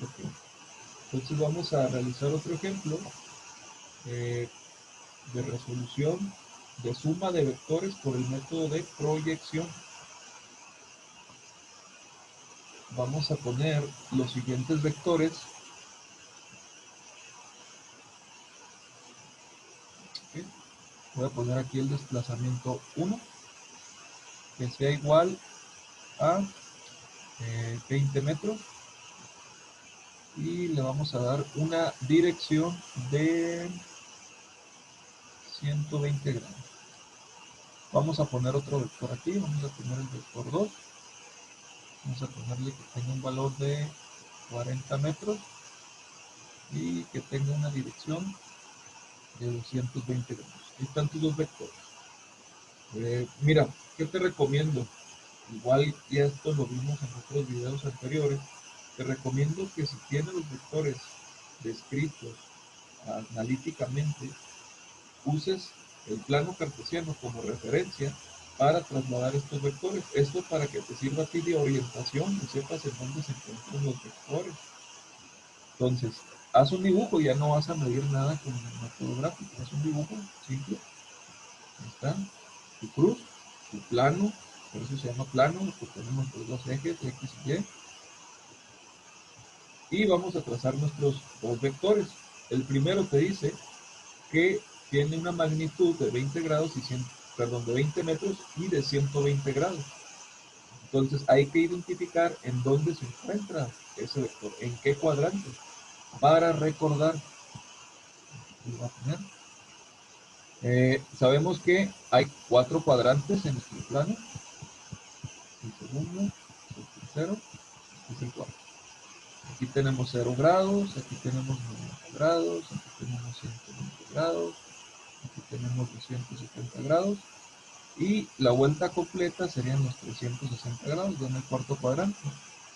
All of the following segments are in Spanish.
Ok. Entonces vamos a realizar otro ejemplo de resolución de suma de vectores por el método de proyección. Vamos a poner los siguientes vectores. ¿Okay? Voy a poner aquí el desplazamiento 1, que sea igual a 20 metros. Y le vamos a dar una dirección de 120 grados. Vamos a poner otro vector aquí, vamos a poner el vector 2. Vamos a ponerle que tenga un valor de 40 metros y que tenga una dirección de 220 grados. Ahí están tus dos vectores. Mira, ¿qué te recomiendo? Igual ya esto lo vimos en otros videos anteriores. Te recomiendo que si tienes los vectores descritos analíticamente, uses el plano cartesiano como referencia para trasladar estos vectores. Esto para que te sirva a ti de orientación y sepas en dónde se encuentran los vectores. Entonces, haz un dibujo, ya no vas a medir nada con el método gráfico, haz un dibujo simple. Ahí está, tu cruz, tu plano, por eso se llama plano, porque tenemos los dos ejes, X y Y. Y vamos a trazar nuestros dos vectores. El primero te dice que tiene una magnitud de 20 grados y 100, perdón, de 20 metros y de 120 grados. Entonces hay que identificar en dónde se encuentra ese vector, en qué cuadrante, para recordar. Sabemos que hay 4 cuadrantes en nuestro plano. El segundo, el tercero, este es el cuarto. Aquí tenemos 0 grados, aquí tenemos 90 grados, aquí tenemos 120 grados, aquí tenemos 270 grados. Y la vuelta completa serían los 360 grados, ya en el cuarto cuadrante.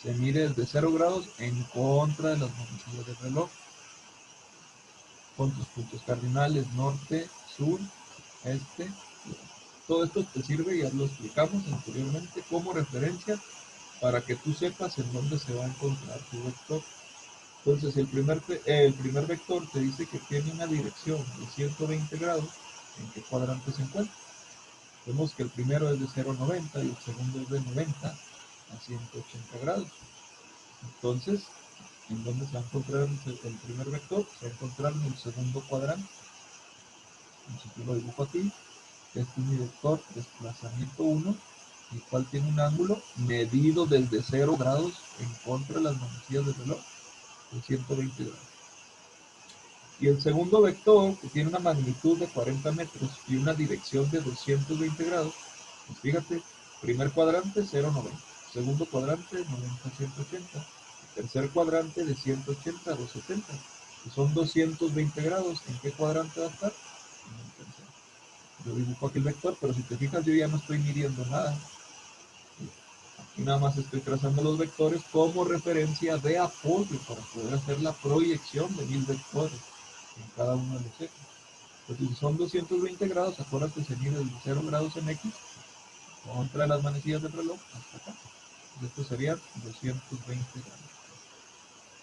Se mide desde 0 grados en contra de las manecillas del reloj. Con tus puntos cardinales, norte, sur, este. Todo esto te sirve, ya lo explicamos anteriormente, como referencia para que tú sepas en dónde se va a encontrar tu vector. Entonces el primer vector te dice que tiene una dirección de 120 grados. ¿En qué cuadrante se encuentra? Vemos que el primero es de 0 a 90 y el segundo es de 90 a 180 grados. Entonces, ¿en dónde se va a encontrar el primer vector? Se va a encontrar en el segundo cuadrante. Entonces yo lo dibujo aquí. Este es mi vector desplazamiento 1, el cual tiene un ángulo medido desde 0 grados en contra de las manecillas del reloj, de 120 grados. Y el segundo vector, que tiene una magnitud de 40 metros y una dirección de 220 grados, pues fíjate, primer cuadrante 0,90, segundo cuadrante 90 a 180, tercer cuadrante de 180 a 270, que son 220 grados. ¿En qué cuadrante va a estar? En el tercero. Yo dibujo aquí el vector, pero si te fijas yo ya no estoy midiendo nada. Aquí nada más estoy trazando los vectores como referencia de apoyo para poder hacer la proyección de mis vectores en cada uno de los ejes. Entonces, si son 220 grados, acuérdate que se mide desde 0 grados en X contra las manecillas del reloj hasta acá. Entonces, esto sería 220 grados.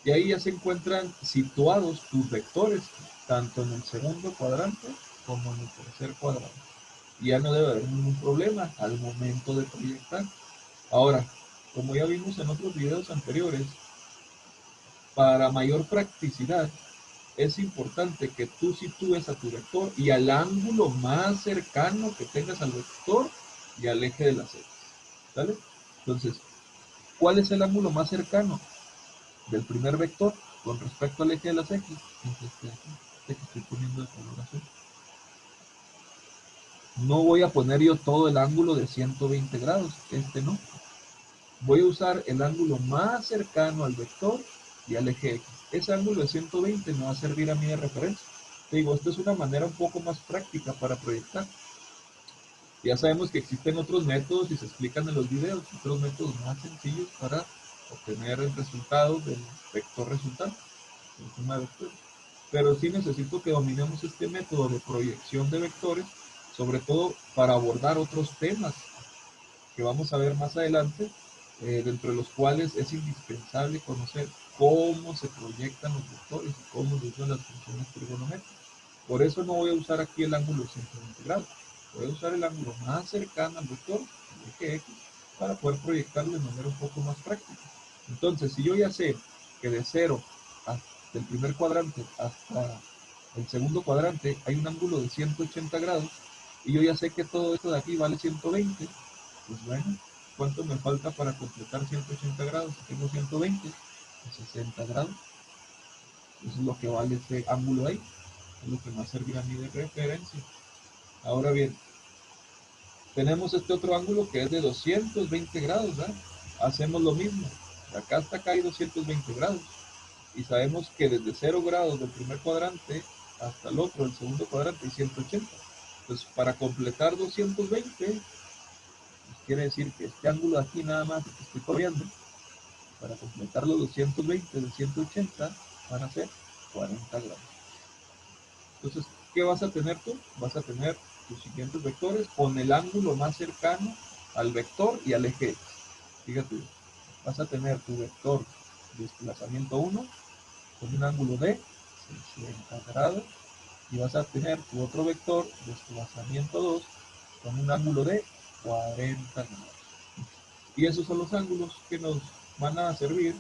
Y ahí ya se encuentran situados tus vectores, tanto en el segundo cuadrante como en el tercer cuadrante. Y ya no debe haber ningún problema al momento de proyectar. Ahora, como ya vimos en otros videos anteriores, para mayor practicidad, es importante que tú sitúes a tu vector y al ángulo más cercano que tengas al vector y al eje de las X. ¿Sale? Entonces, ¿cuál es el ángulo más cercano del primer vector con respecto al eje de las X? Entonces, este que estoy poniendo de color azul. No voy a poner yo todo el ángulo de 120 grados, este no. Voy a usar el ángulo más cercano al vector y al eje X. Ese ángulo de 120 me va a servir a mí de referencia. Te digo, esta es una manera un poco más práctica para proyectar. Ya sabemos que existen otros métodos y se explican en los videos, otros métodos más sencillos para obtener el resultado del vector resultante, de suma de vectores. Pero sí necesito que dominemos este método de proyección de vectores, sobre todo para abordar otros temas que vamos a ver más adelante, dentro de los cuales es indispensable conocer cómo se proyectan los vectores y cómo se usan las funciones trigonométricas. Por eso no voy a usar aquí el ángulo de 120 grados. Voy a usar el ángulo más cercano al vector, el eje X, para poder proyectarlo de manera un poco más práctica. Entonces, si yo ya sé que de 0 hasta el primer cuadrante hasta el segundo cuadrante hay un ángulo de 180 grados, y yo ya sé que todo esto de aquí vale 120, pues bueno, ¿cuánto me falta para completar 180 grados? Si tengo 120, 60 grados. Eso es lo que vale ese ángulo ahí. Es lo que me va a servir a mí de referencia. Ahora bien, tenemos este otro ángulo que es de 220 grados, ¿verdad? Hacemos lo mismo. De acá hasta acá hay 220 grados. Y sabemos que desde 0 grados del primer cuadrante hasta el otro, el segundo cuadrante, hay 180. Entonces, para completar 220, pues quiere decir que este ángulo de aquí nada más que estoy corriendo, para completar los 220 de 180, van a ser 40 grados. Entonces, ¿qué vas a tener tú? Vas a tener tus siguientes vectores con el ángulo más cercano al vector y al eje X. Fíjate, vas a tener tu vector de desplazamiento 1 con un ángulo de 60 grados y vas a tener tu otro vector de desplazamiento 2 con un ángulo de 40 grados. Y esos son los ángulos que nos van a servir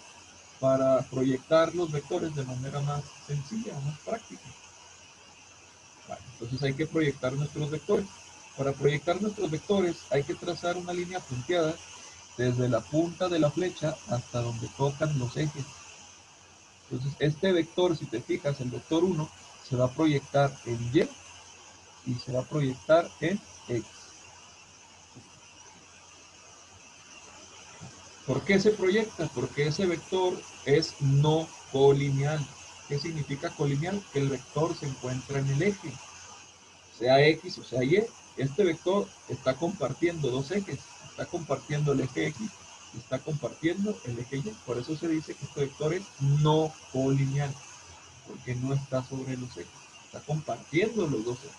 para proyectar los vectores de manera más sencilla, más práctica. Vale, entonces hay que proyectar nuestros vectores. Para proyectar nuestros vectores hay que trazar una línea punteada desde la punta de la flecha hasta donde tocan los ejes. Entonces este vector, si te fijas, el vector 1, se va a proyectar en Y y se va a proyectar en X. ¿Por qué se proyecta? Porque ese vector es no colineal. ¿Qué significa colineal? Que el vector se encuentra en el eje, sea X o sea Y. Este vector está compartiendo dos ejes, está compartiendo el eje X y está compartiendo el eje Y. Por eso se dice que este vector es no colineal, porque no está sobre los ejes, está compartiendo los dos ejes.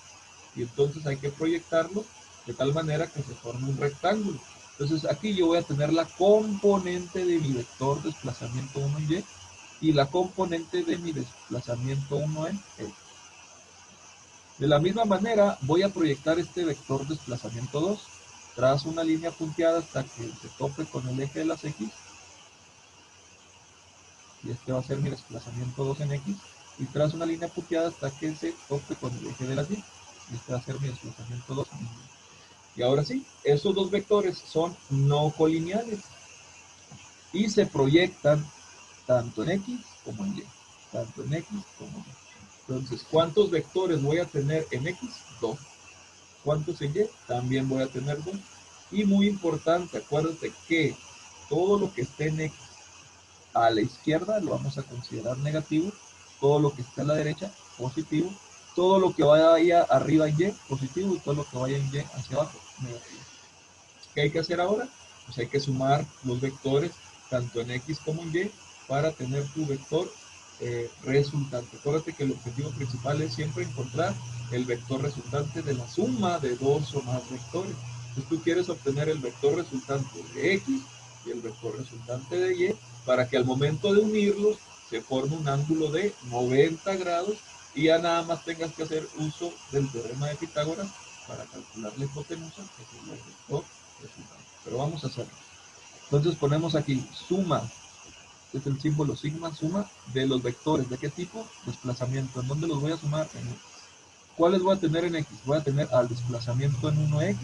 Y entonces hay que proyectarlo de tal manera que se forme un rectángulo. Entonces aquí yo voy a tener la componente de mi vector desplazamiento 1 en Y y la componente de mi desplazamiento 1 en X. De la misma manera voy a proyectar este vector desplazamiento 2. Trazo una línea punteada hasta que se tope con el eje de las X. Y este va a ser mi desplazamiento 2 en X. Y trazo una línea punteada hasta que se tope con el eje de las Y. Y este va a ser mi desplazamiento 2 en Y. Y ahora sí, esos dos vectores son no colineales y se proyectan tanto en X como en Y. Tanto en X como en Y. Entonces, ¿cuántos vectores voy a tener en X? 2. ¿Cuántos en Y? También voy a tener 2. Y muy importante, acuérdate que todo lo que esté en X a la izquierda lo vamos a considerar negativo, todo lo que esté a la derecha positivo, todo lo que vaya arriba en Y positivo y todo lo que vaya en Y hacia abajo negativo. ¿Qué hay que hacer ahora? Pues hay que sumar los vectores tanto en X como en Y para tener tu vector resultante. Acuérdate que el objetivo principal es siempre encontrar el vector resultante de la suma de dos o más vectores. Entonces tú quieres obtener el vector resultante de X y el vector resultante de Y para que al momento de unirlos se forme un ángulo de 90 grados y ya nada más tengas que hacer uso del teorema de Pitágoras para calcular la hipotenusa, que es el vector resultante. Pero vamos a hacerlo. Entonces ponemos aquí suma, este es el símbolo sigma, suma de los vectores. ¿De qué tipo? Desplazamiento. ¿En dónde los voy a sumar? En X. ¿Cuáles voy a tener en X? Voy a tener al desplazamiento en 1X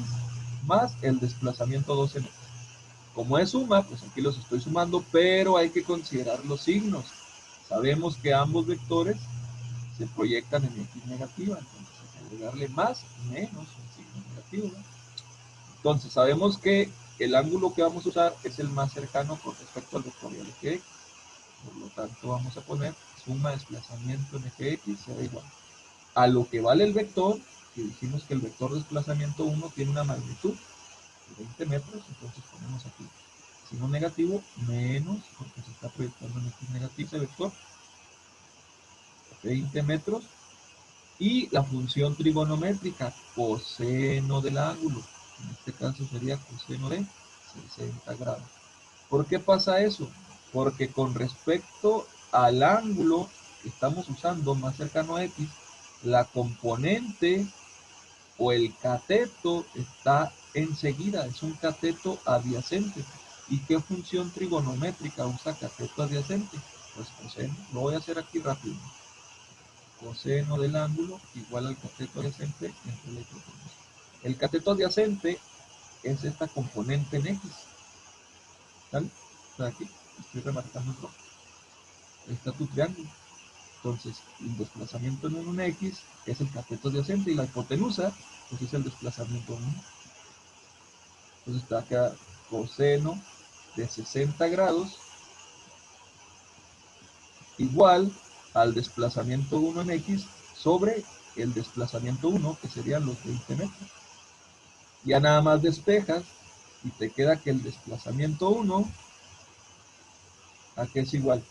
más el desplazamiento 2 en X. Como es suma, pues aquí los estoy sumando, pero hay que considerar los signos. Sabemos que ambos vectores se proyectan en X negativa, entonces hay que agregarle más, menos un signo negativo, ¿no? Entonces sabemos que el ángulo que vamos a usar es el más cercano con respecto al vectorial eje X. Por lo tanto vamos a poner suma de desplazamiento en eje X será igual a lo que vale el vector, que dijimos que el vector desplazamiento 1 tiene una magnitud de 20 metros, entonces ponemos aquí signo negativo menos, porque se está proyectando en X negativo ese vector, 20 metros, y la función trigonométrica, coseno del ángulo, en este caso sería coseno de 60 grados. ¿Por qué pasa eso? Porque con respecto al ángulo que estamos usando más cercano a X, la componente o el cateto está enseguida, es un cateto adyacente. ¿Y qué función trigonométrica usa cateto adyacente? Pues coseno. Lo voy a hacer aquí rápido. Coseno del ángulo igual al cateto adyacente entre la hipotenusa. El cateto adyacente es esta componente en X. ¿Sale? Está aquí, estoy remarcando el rojo. Ahí está tu triángulo. Entonces, el desplazamiento en un X es el cateto adyacente y la hipotenusa pues es el desplazamiento en 1. Entonces te va a quedar coseno de 60 grados igual al desplazamiento 1 en X sobre el desplazamiento 1, que serían los 20 metros. Ya nada más despejas y te queda que el desplazamiento 1, ¿a qué es igual?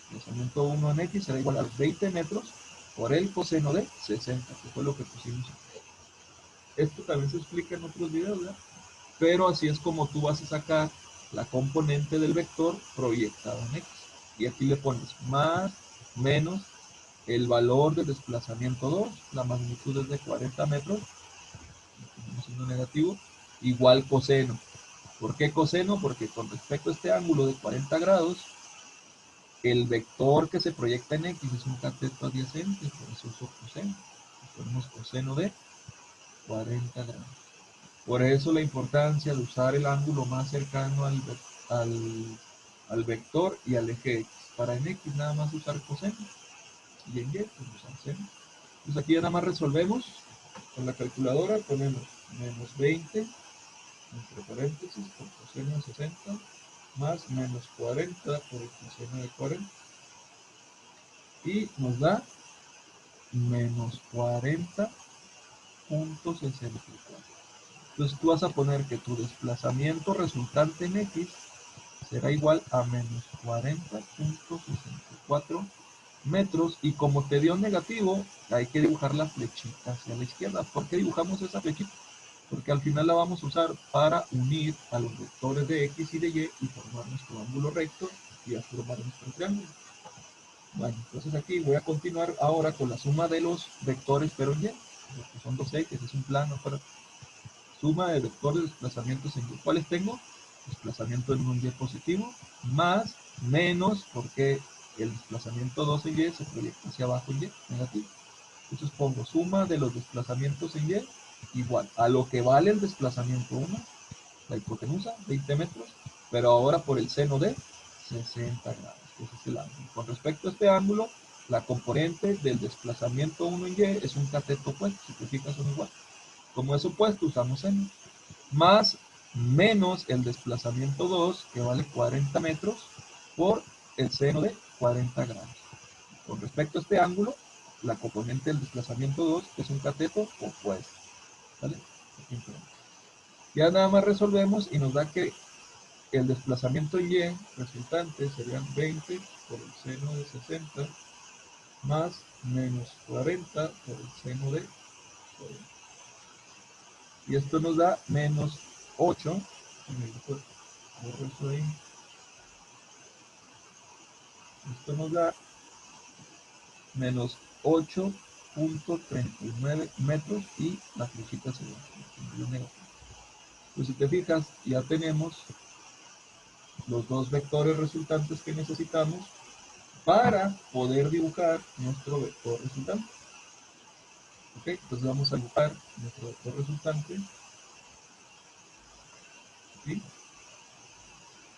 El desplazamiento 1 en X será igual a los 20 metros por el coseno de 60, que fue lo que pusimos aquí. Esto también se explica en otros videos, ¿verdad? Pero así es como tú vas a sacar la componente del vector proyectado en X. Y aquí le pones más, menos, el valor del desplazamiento 2, la magnitud es de 40 metros, signo negativo, igual coseno. ¿Por qué coseno? Porque con respecto a este ángulo de 40 grados, el vector que se proyecta en X es un cateto adyacente, por eso uso coseno. Ponemos coseno de 40 grados. Por eso la importancia de usar el ángulo más cercano al vector y al eje X. Para en X nada más usar coseno y en Y pues usar seno. Entonces aquí ya nada más resolvemos con la calculadora, ponemos menos 20 entre paréntesis por coseno de 60 más menos 40 por el coseno de 40 y nos da menos 40.64. Entonces tú vas a poner que tu desplazamiento resultante en X será igual a menos 40.64 metros y como te dio negativo, hay que dibujar la flechita hacia la izquierda. ¿Por qué dibujamos esa flechita? Porque al final la vamos a usar para unir a los vectores de X y de Y y formar nuestro ángulo recto y a formar nuestro triángulo. Bueno, entonces aquí voy a continuar ahora con la suma de los vectores pero en Y, porque son dos ejes, es un plano para suma de vectores de desplazamientos en Y. ¿Cuáles tengo? Desplazamiento en un Y positivo, más, menos, porque el desplazamiento 2 en Y se proyecta hacia abajo en Y, negativo. Entonces pongo suma de los desplazamientos en Y igual a lo que vale el desplazamiento 1, la hipotenusa, 20 metros, pero ahora por el seno de 60 grados, que ese es el ángulo. Con respecto a este ángulo, la componente del desplazamiento 1 en Y es un cateto opuesto, si te fijas son igual. Como es opuesto, usamos seno. Más menos el desplazamiento 2, que vale 40 metros, por el seno de 40 grados. Con respecto a este ángulo, la componente del desplazamiento 2 es un cateto opuesto. ¿Vale? Ya nada más resolvemos y nos da que el desplazamiento Y resultante serían 20 por el seno de 60 más menos 40 por el seno de 40. Y esto nos da menos 8. Borro eso ahí. Esto nos da menos 8.39 metros y la flechita se va. Pues si te fijas, ya tenemos los dos vectores resultantes que necesitamos para poder dibujar nuestro vector resultante. Ok, entonces vamos a dibujar nuestro vector resultante. ¿Sí?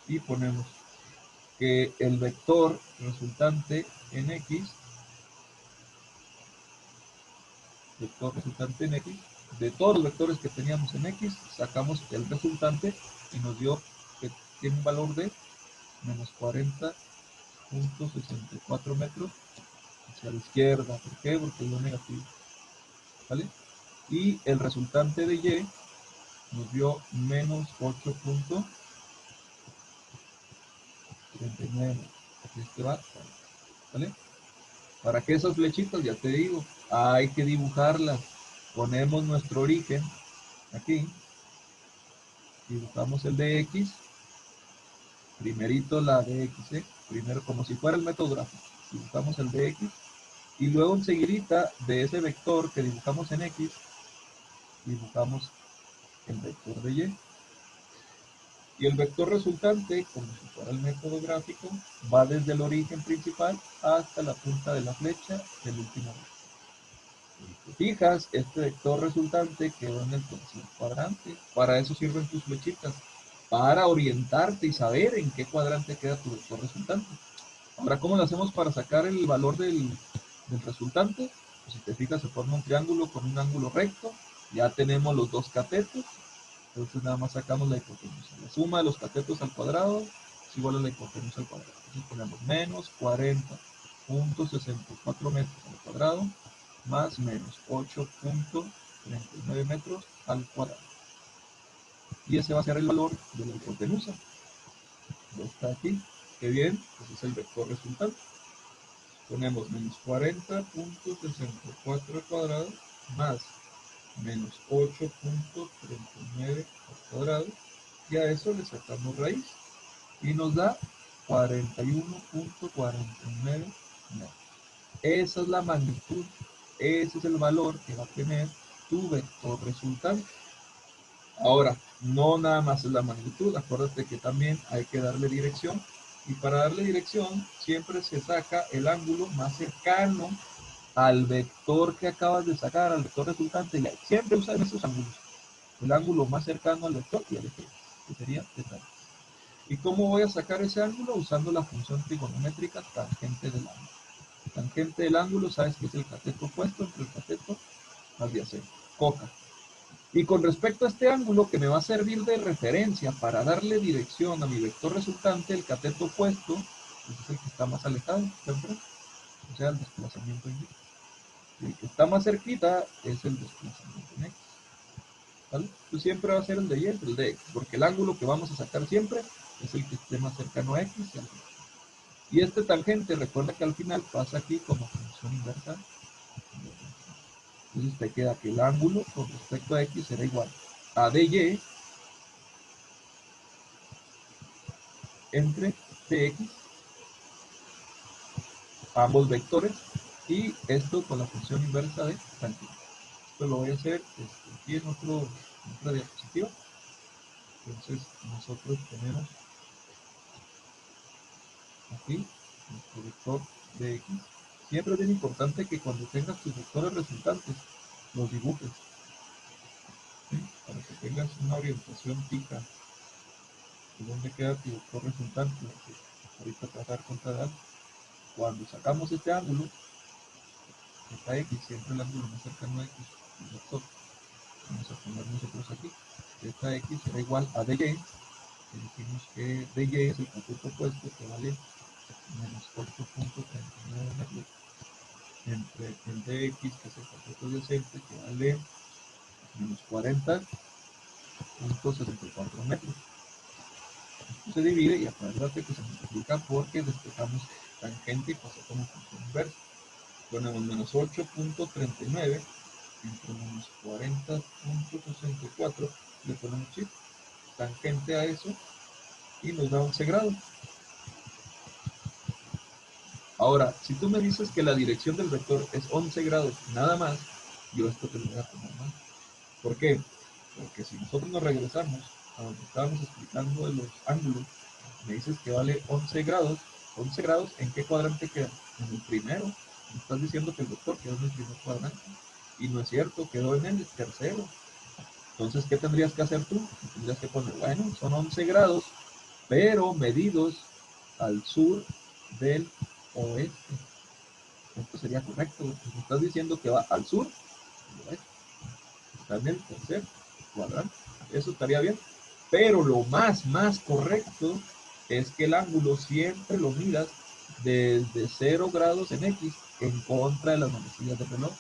Y ponemos que el vector resultante en X, de todos los vectores que teníamos en X, sacamos el resultante y nos dio que tiene un valor de menos 40.64 metros hacia la izquierda. ¿Por qué? Porque dio negativo. ¿Vale? Y el resultante de Y nos dio menos 8.39. Este va, ¿vale? ¿Para qué esas flechitas? Ya te digo, hay que dibujarlas. Ponemos nuestro origen aquí. dibujamos el dx, primerito la dx, primero como si fuera el método gráfico, dibujamos el dx, y luego enseguidita de ese vector que dibujamos en x, dibujamos el vector de y. Y el vector resultante, como si fuera el método gráfico, va desde el origen principal hasta la punta de la flecha del último vector. Si te fijas, este vector resultante quedó en el tercer cuadrante. Para eso sirven tus flechitas, para orientarte y saber en qué cuadrante queda tu vector resultante. Ahora, ¿cómo lo hacemos para sacar el valor del resultante? Pues si te fijas, se forma un triángulo con un ángulo recto. Ya tenemos los dos catetos. Entonces nada más sacamos la hipotenusa. La suma de los catetos al cuadrado es igual a la hipotenusa al cuadrado. Entonces ponemos menos 40.64 metros al cuadrado más menos 8.39 metros al cuadrado. Y ese va a ser el valor de la hipotenusa. Ya está aquí. Qué bien, ese es el vector resultante. Ponemos menos 40.64 al cuadrado más menos 8.39 al cuadrado, y a eso le sacamos raíz y nos da 41.49 metros. Esa es la magnitud, ese es el valor que va a tener tu vector resultante. Ahora, no nada más es la magnitud, acuérdate que también hay que darle dirección, y para darle dirección siempre se saca el ángulo más cercano al vector que acabas de sacar, al vector resultante. Siempre usan esos ángulos, el ángulo más cercano al vector y al eje, que sería θ. ¿Y cómo voy a sacar ese ángulo? Usando la función trigonométrica tangente del ángulo. Tangente del ángulo, sabes que es el cateto opuesto entre el cateto adyacente, coca. Y con respecto a este ángulo que me va a servir de referencia para darle dirección a mi vector resultante, el cateto opuesto pues es el que está más alejado, ¿siempre? O sea, el desplazamiento en y. El que está más cerquita es el desplazamiento en x. ¿Vale? Pues siempre va a ser el de y entre el de x, porque el ángulo que vamos a sacar siempre es el que esté más cercano a x y al y. Y este tangente, recuerda que al final pasa aquí como función inversa. Entonces te queda que el ángulo con respecto a x será igual a dy entre dx, ambos vectores, y esto con la función inversa de tangente. Esto lo voy a hacer aquí en otra diapositiva. Entonces nosotros tenemos aquí nuestro vector de x. Siempre es bien importante que cuando tengas tus vectores resultantes los dibujes, ¿sí? Para que tengas una orientación fija de dónde queda tu vector resultante. Ahorita te vas a dar cuenta de algo. Cuando sacamos este ángulo, esta x, siempre el ángulo más cercano a x, el vector, vamos a poner nosotros aquí, esta x será igual a dy, y decimos que dy es el cateto opuesto que vale menos 8.39 metros entre el dx, que es el cateto adyacente, que vale menos 40.64 metros. Esto se divide y acuérdate que se multiplica porque despejamos tangente y pasa como función inversa. Ponemos menos 8.39 entre menos 40.64, le ponemos shift, tangente a eso, y nos da 11 grados. Ahora, si tú me dices que la dirección del vector es 11 grados nada más, yo esto te lo voy a tomar mal. ¿Por qué? Porque si nosotros nos regresamos a donde estábamos explicando de los ángulos, me dices que vale 11 grados. 11 grados, ¿en qué cuadrante queda? En el primero. Me estás diciendo que el vector quedó en el primer cuadrante. Y no es cierto, quedó en el tercero. Entonces, ¿qué tendrías que hacer tú? Tendrías que poner, bueno, son 11 grados, pero medidos al sur del oeste. Esto sería correcto. Me estás diciendo que va al sur del oeste. Está en el tercer cuadrante. Eso estaría bien. Pero lo más correcto es que el ángulo siempre lo miras desde 0 grados en X en contra de las manecillas del reloj.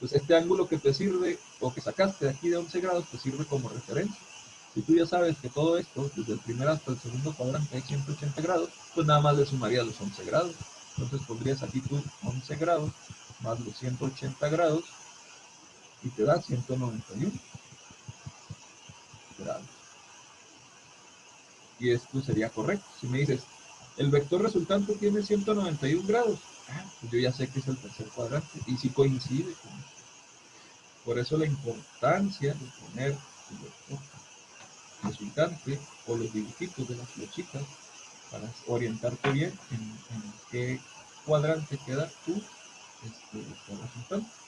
Pues este ángulo que te sirve, o que sacaste de aquí de 11 grados, te sirve como referencia. Si tú ya sabes que todo esto, desde el primer hasta el segundo cuadrante hay 180 grados, pues nada más le sumarías los 11 grados. Entonces pondrías aquí tú 11 grados más los 180 grados y te da 191 grados. y esto sería correcto. Si me dices, el vector resultante tiene 191 grados, pues yo ya sé que es el tercer cuadrante y si coincide con esto. Por eso la importancia de poner el vector resultante o los dibujitos de las flechitas para orientarte bien en qué cuadrante queda tu vector resultante.